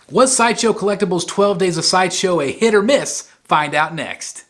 Was Sideshow Collectibles 12 Days of Sideshow a hit or miss? Find out next.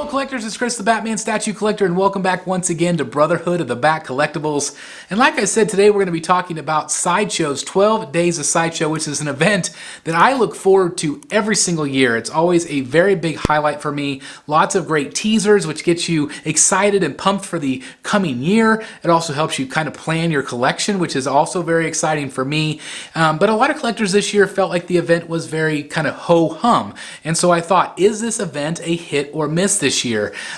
Collectors, it's Chris the Batman Statue Collector, and welcome back once again to Brotherhood of the Bat Collectibles. And like I said, today we're going to be talking about Sideshow's 12 Days of Sideshow, which is an event that I look forward to every single year. It's always a very big highlight for me. Lots of great teasers, which gets you excited and pumped for the coming year. It also helps you kind of plan your collection, which is also very exciting for me. But a lot of collectors this year felt like the event was very kind of ho-hum. And so I thought, is this event a hit or miss this year?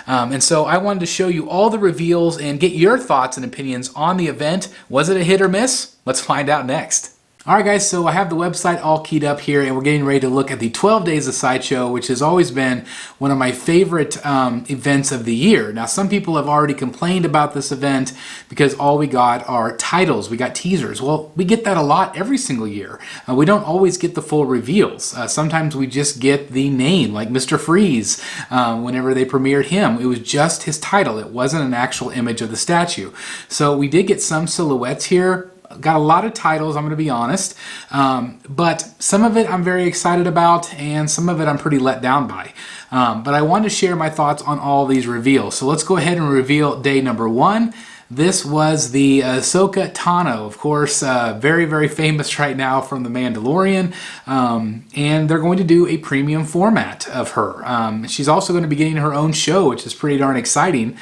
And so I wanted to show you all the reveals and get your thoughts and opinions on the event. Was it a hit or miss? Let's find out next. Alright guys, so I have the website all keyed up here and we're getting ready to look at the 12 Days of Sideshow, which has always been one of my favorite events of the year. Now some people have already complained about this event because all we got are titles, we got teasers. Well, we get that a lot every single year. We don't always get the full reveals. Sometimes we just get the name, like Mr. Freeze. Whenever they premiered him, it was just his title. It wasn't an actual image of the statue. So we did get some silhouettes here. Got a lot of titles, I'm going to be honest, but some of it I'm very excited about and some of it I'm pretty let down by. But I wanted to share my thoughts on all these reveals. So let's go ahead and reveal day number one. This was the Ahsoka Tano, of course, very, very famous right now from The Mandalorian, and they're going to do a premium format of her. She's also going to be getting her own show, which is pretty darn exciting.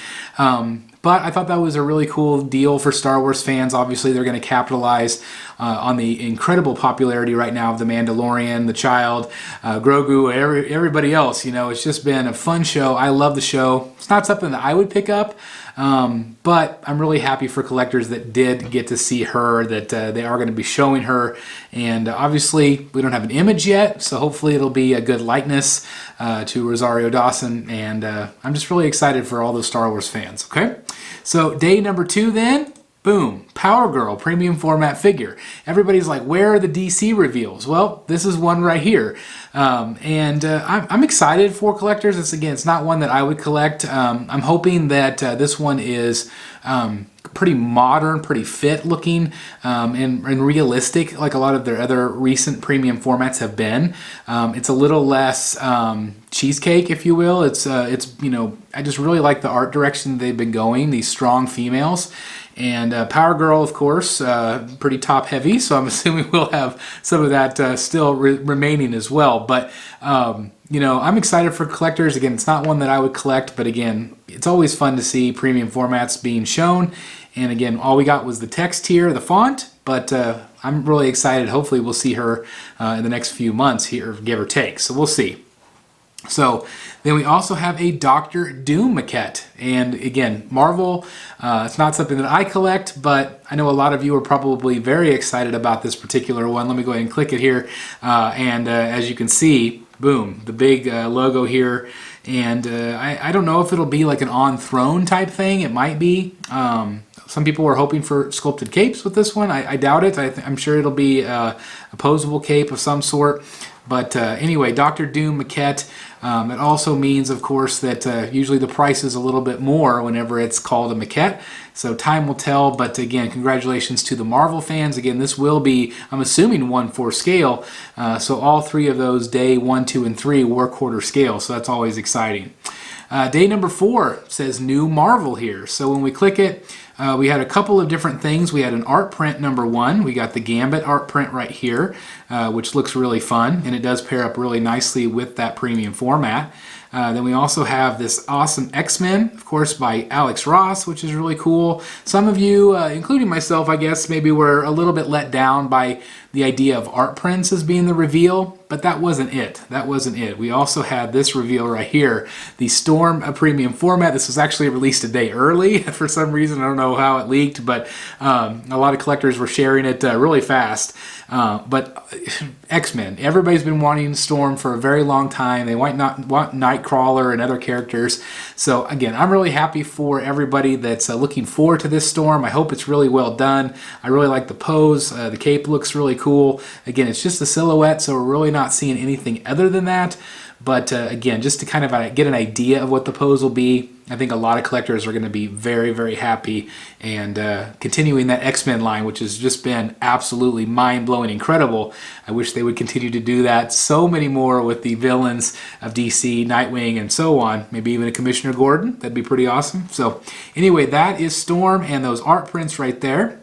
But I thought that was a really cool deal for Star Wars fans. Obviously, they're going to capitalize on the incredible popularity right now of The Mandalorian, The Child, Grogu, everybody else. You know, it's just been a fun show. I love the show. It's not something that I would pick up, but I'm really happy for collectors that did get to see her, that they are going to be showing her. And obviously, we don't have an image yet, so hopefully it'll be a good likeness to Rosario Dawson. And I'm just really excited for all those Star Wars fans, okay? So day number two then, boom, Power Girl premium format figure. Everybody's like, where are the DC reveals? Well, this is one right here. I'm excited for collectors. It's not one that I would collect. I'm hoping that this one is pretty modern, pretty fit looking, and realistic, like a lot of their other recent premium formats have been. It's a little less cheesecake, if you will. It's you know, I just really like the art direction they've been going, these strong females. And Power Girl, of course, pretty top heavy, so I'm assuming we'll have some of that still remaining as well. But you know, I'm excited for collectors. Again, it's not one that I would collect, but again, it's always fun to see premium formats being shown. And again, all we got was the text here, the font, but I'm really excited. Hopefully we'll see her in the next few months here, give or take. So we'll see. So then we also have a Doctor Doom maquette. And again, Marvel, it's not something that I collect, but I know a lot of you are probably very excited about this particular one. Let me go ahead and click it here. As you can see, boom, the big logo here. And I don't know if it'll be like an on-throne type thing. It might be. Some people were hoping for sculpted capes with this one. I doubt it. I'm sure it'll be a posable cape of some sort. But anyway, Doctor Doom maquette. It also means, of course, that usually the price is a little bit more whenever it's called a maquette. So time will tell. But again, congratulations to the Marvel fans. Again, this will be, I'm assuming, 1/4 scale. So all three of those, day 1, 2, and 3, were quarter scale. So that's always exciting. Day number 4 says New Marvel here. So when we click it, we had a couple of different things. We had an art print number 1. We got the Gambit art print right here, which looks really fun, and it does pair up really nicely with that premium format. Then we also have this awesome X-Men, of course, by Alex Ross, which is really cool. Some of you, including myself, I guess, maybe were a little bit let down by the idea of art prints as being the reveal, but that wasn't it. That wasn't it. We also had this reveal right here, the Storm premium format. This was actually released a day early for some reason. I don't know how it leaked, but a lot of collectors were sharing it really fast. But X-Men, everybody's been wanting Storm for a very long time. They want Nightcrawler and other characters. So again, I'm really happy for everybody that's looking forward to this Storm. I hope it's really well done. I really like the pose. The cape looks really cool. Again, it's just a silhouette, so we're really not seeing anything other than that. But again, just to kind of get an idea of what the pose will be, I think a lot of collectors are going to be very, very happy, and continuing that X-Men line, which has just been absolutely mind-blowing, incredible. I wish they would continue to do that. So many more with the villains of DC, Nightwing, and so on. Maybe even a Commissioner Gordon. That'd be pretty awesome. So anyway, that is Storm and those art prints right there.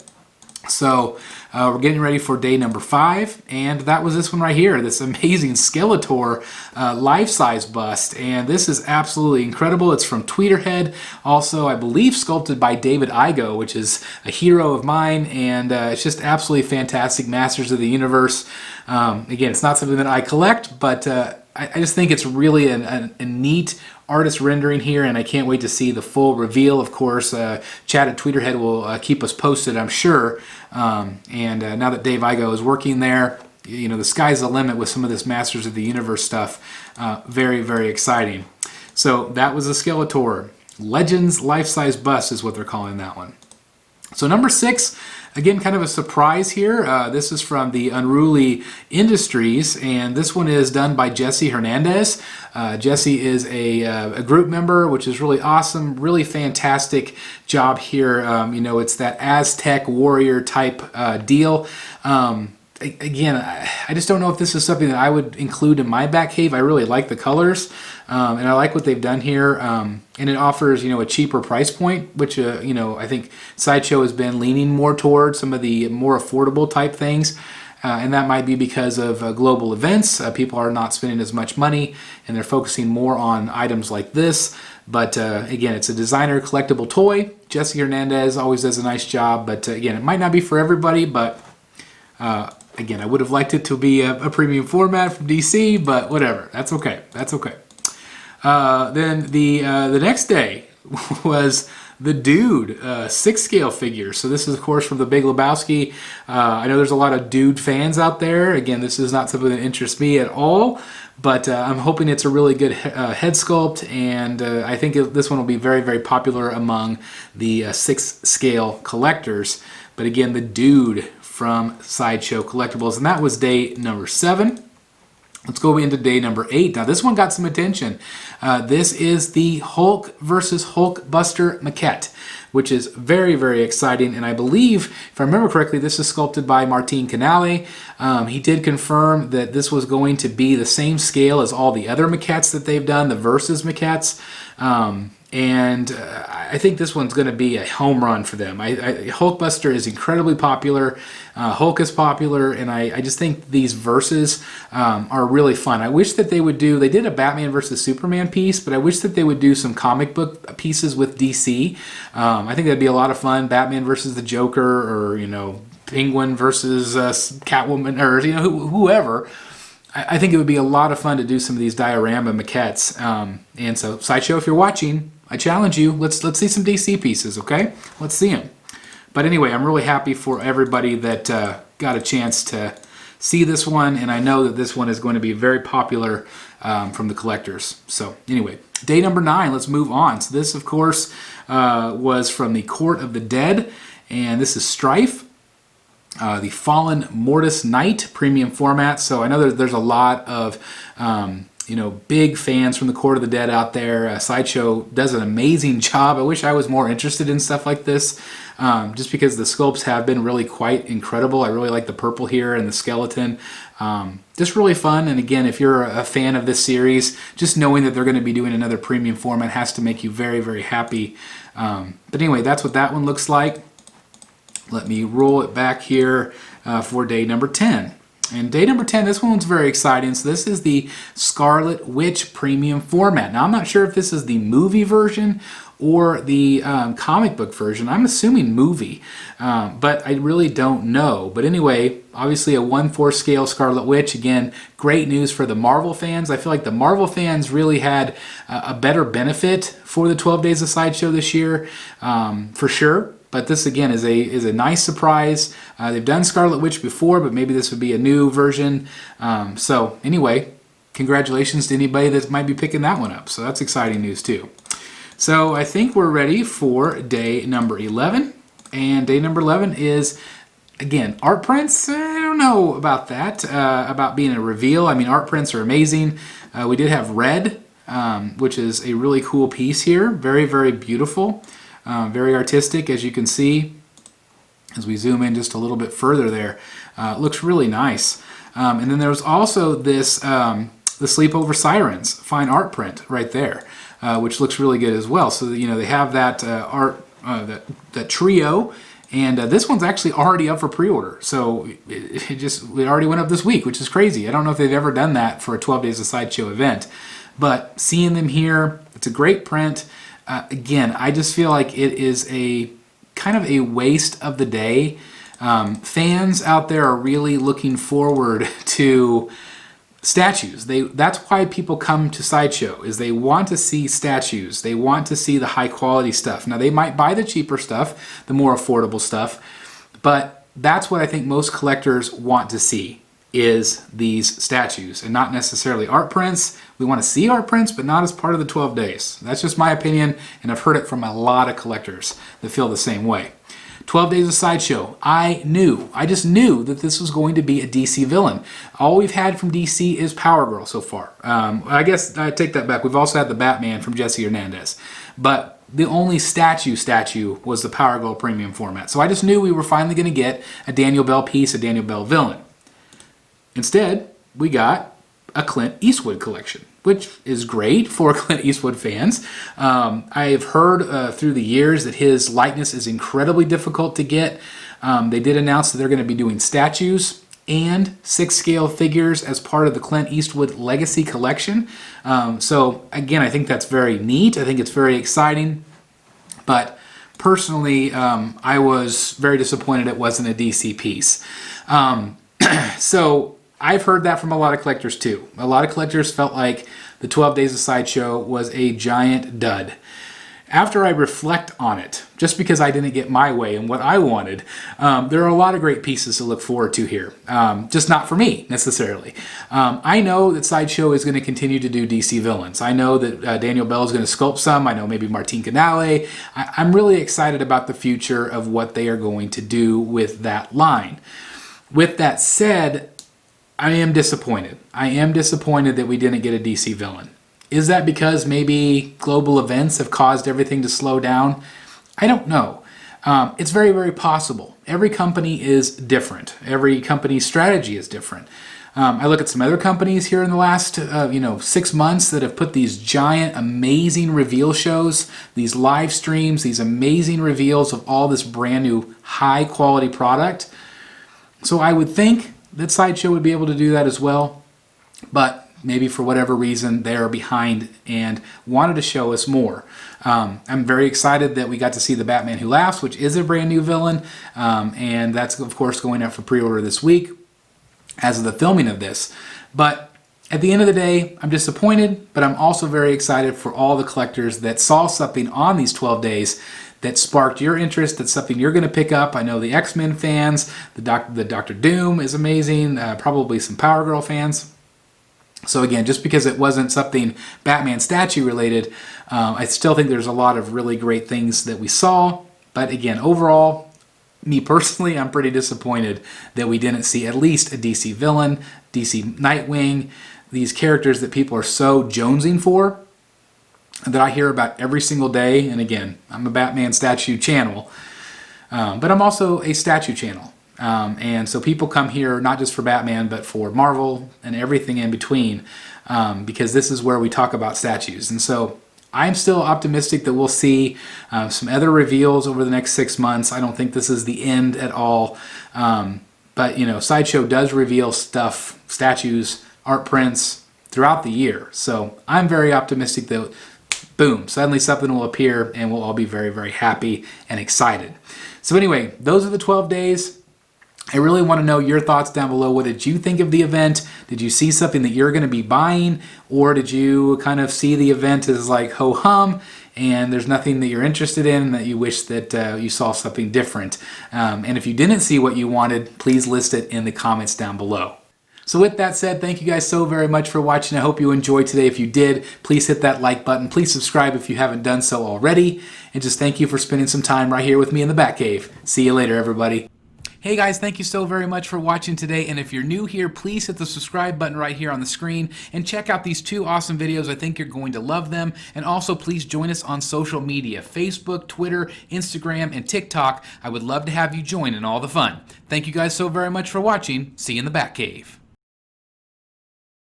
So we're getting ready for day number 5, and that was this one right here, this amazing Skeletor life-size bust, and this is absolutely incredible. It's from Tweeterhead, also I believe sculpted by David Igo, which is a hero of mine, and it's just absolutely fantastic. Masters of the Universe. Again, it's not something that I collect, but I just think it's really a neat artist rendering here, and I can't wait to see the full reveal. Of course, Chad at Tweeterhead will keep us posted, I'm sure. And now that Dave Igo is working there, you know, the sky's the limit with some of this Masters of the Universe stuff. Very, very exciting. So that was a Skeletor. Legends Life-Size Bust is what they're calling that one. So number 6, again, kind of a surprise here. This is from the Unruly Industries, and this one is done by Jesse Hernandez. Jesse is a group member, which is really awesome. Really fantastic job here. You know, it's that Aztec warrior type deal. Again, I just don't know if this is something that I would include in my back cave. I really like the colors, and I like what they've done here. And it offers, you know, a cheaper price point, which, you know, I think Sideshow has been leaning more towards some of the more affordable type things. And that might be because of global events. People are not spending as much money, and they're focusing more on items like this. But again, it's a designer collectible toy. Jesse Hernandez always does a nice job. But again, it might not be for everybody, but again, I would have liked it to be a premium format from DC, but whatever. That's okay. That's okay. Then the next day was the Dude 6-scale figure. So this is, of course, from the Big Lebowski. I know there's a lot of Dude fans out there. Again, this is not something that interests me at all, but I'm hoping it's a really good head sculpt, and I think this one will be very, very popular among the 6-scale collectors. But again, the Dude from Sideshow Collectibles, and that was day number 7. Let's go into day number 8. Now, this one got some attention. This is the Hulk vs. Hulkbuster Maquette, which is very, very exciting. And I believe, if I remember correctly, this is sculpted by Martin Canale. He did confirm that this was going to be the same scale as all the other maquettes that they've done, the Versus maquettes. And I think this one's going to be a home run for them. Hulkbuster is incredibly popular. Hulk is popular, and I just think these verses are really fun. I wish that they did a Batman versus Superman piece, but I wish that they would do some comic book pieces with DC. I think that'd be a lot of fun. Batman versus the Joker, or, you know, Penguin versus Catwoman, or, you know, whoever. I think it would be a lot of fun to do some of these diorama maquettes. And so, Sideshow, if you're watching, I challenge you. Let's see some DC pieces, okay? Let's see them. But anyway, I'm really happy for everybody that got a chance to see this one, and I know that this one is going to be very popular from the collectors. So anyway, day number 9, let's move on. So this, of course, was from the Court of the Dead, and this is Strife. The Fallen Mortis Knight premium format. So I know there's a lot of you know, big fans from the Court of the Dead out there. Sideshow does an amazing job. I wish I was more interested in stuff like this, just because the sculpts have been really quite incredible. I really like the purple here and the skeleton. Just really fun. And again, if you're a fan of this series, just knowing that they're going to be doing another premium format has to make you very, very happy. But anyway, that's what that one looks like. Let me roll it back here for day number 10. And day number 10, this one's very exciting. So this is the Scarlet Witch premium format. Now, I'm not sure if this is the movie version or the comic book version. I'm assuming movie, but I really don't know. But anyway, obviously a 1/4 scale Scarlet Witch. Again, great news for the Marvel fans. I feel like the Marvel fans really had a better benefit for the 12 Days of Sideshow this year, for sure. But this, again, is a nice surprise. They've done Scarlet Witch before, but maybe this would be a new version. So anyway, congratulations to anybody that might be picking that one up. So that's exciting news too. So I think we're ready for day number 11. And day number 11 is Again, art prints, I don't know about that, about being a reveal. I mean, art prints are amazing. We did have red, which is a really cool piece here. Very, very beautiful. Very artistic, as you can see. As we zoom in just a little bit further there, it looks really nice. And then there was also this, the Sleepover Sirens fine art print right there, which looks really good as well. So, you know, they have that art, that trio. And this one's actually already up for pre-order. So it already went up this week, which is crazy. I don't know if they've ever done that for a 12 Days of Sideshow event. But seeing them here, it's a great print. Again, I just feel like it is a kind of a waste of the day. Fans out there are really looking forward to statues. That's why people come to Sideshow, is they want to see statues. They want to see the high quality stuff. Now they might buy the cheaper stuff, the more affordable stuff, but that's what I think most collectors want to see, is these statues and not necessarily art prints. We want to see art prints, but not as part of the 12 days. That's just my opinion, and I've heard it from a lot of collectors that feel the same way. 12 Days of Sideshow, I just knew that this was going to be a DC villain. All we've had from DC is Power Girl so far. I guess I take that back. We've also had the Batman from Jesse Hernandez. But the only statue was the Power Girl premium format. So I just knew we were finally going to get a Daniel Bell piece, a Daniel Bell villain. Instead, we got a Clint Eastwood collection, which is great for Clint Eastwood fans. I've heard through the years that his likeness is incredibly difficult to get. They did announce that they're going to be doing statues and 6-scale figures as part of the Clint Eastwood Legacy Collection. So again, I think that's very neat. I think it's very exciting. But personally, I was very disappointed it wasn't a DC piece. So I've heard that from a lot of collectors too. A lot of collectors felt like the 12 Days of Sideshow was a giant dud. After I reflect on it, just because I didn't get my way and what I wanted, there are a lot of great pieces to look forward to here. Just not for me, necessarily. I know that Sideshow is going to continue to do DC villains. I know that Daniel Bell is going to sculpt some. I know maybe Martin Canale. I'm really excited about the future of what they are going to do with that line. With that said, I am disappointed. I am disappointed that we didn't get a DC villain. Is that because maybe global events have caused everything to slow down? I don't know. It's very, very possible. Every company is different. Every company's strategy is different. I look at some other companies here in the last 6 months that have put these giant, amazing reveal shows, these live streams, these amazing reveals of all this brand new high quality product. So I would think that Sideshow would be able to do that as well, but maybe for whatever reason they are behind and wanted to show us more. I'm very excited that we got to see the Batman Who Laughs, which is a brand new villain, and that's of course going out for pre-order this week as of the filming of this. But at the end of the day, I'm disappointed, but I'm also very excited for all the collectors that saw something on these 12 days that sparked your interest, that's something you're going to pick up. I know the X-Men fans, the Doctor Doom is amazing, probably some Power Girl fans. So again, just because it wasn't something Batman statue related, I still think there's a lot of really great things that we saw. But again, overall, me personally, I'm pretty disappointed that we didn't see at least a DC villain, DC Nightwing, these characters that people are so jonesing for, that I hear about every single day. And again, I'm a Batman statue channel, but I'm also a statue channel. And so people come here not just for Batman, but for Marvel and everything in between, because this is where we talk about statues. And so I'm still optimistic that we'll see some other reveals over the next 6 months. I don't think this is the end at all. But, you know, Sideshow does reveal stuff, statues, art prints throughout the year. So I'm very optimistic that, boom, suddenly something will appear and we'll all be very, very happy and excited. So anyway, those are the 12 days. I really want to know your thoughts down below. What did you think of the event? Did you see something that you're going to be buying? Or did you kind of see the event as like ho-hum and there's nothing that you're interested in and that you wish that you saw something different? And if you didn't see what you wanted, please list it in the comments down below. So with that said, thank you guys so very much for watching. I hope you enjoyed today. If you did, please hit that like button. Please subscribe if you haven't done so already. And just thank you for spending some time right here with me in the Batcave. See you later, everybody. Hey guys, thank you so very much for watching today, and if you're new here, please hit the subscribe button right here on the screen and check out these two awesome videos. I think you're going to love them. And also please join us on social media, Facebook, Twitter, Instagram, and TikTok. I would love to have you join in all the fun. Thank you guys so very much for watching. See you in the Batcave.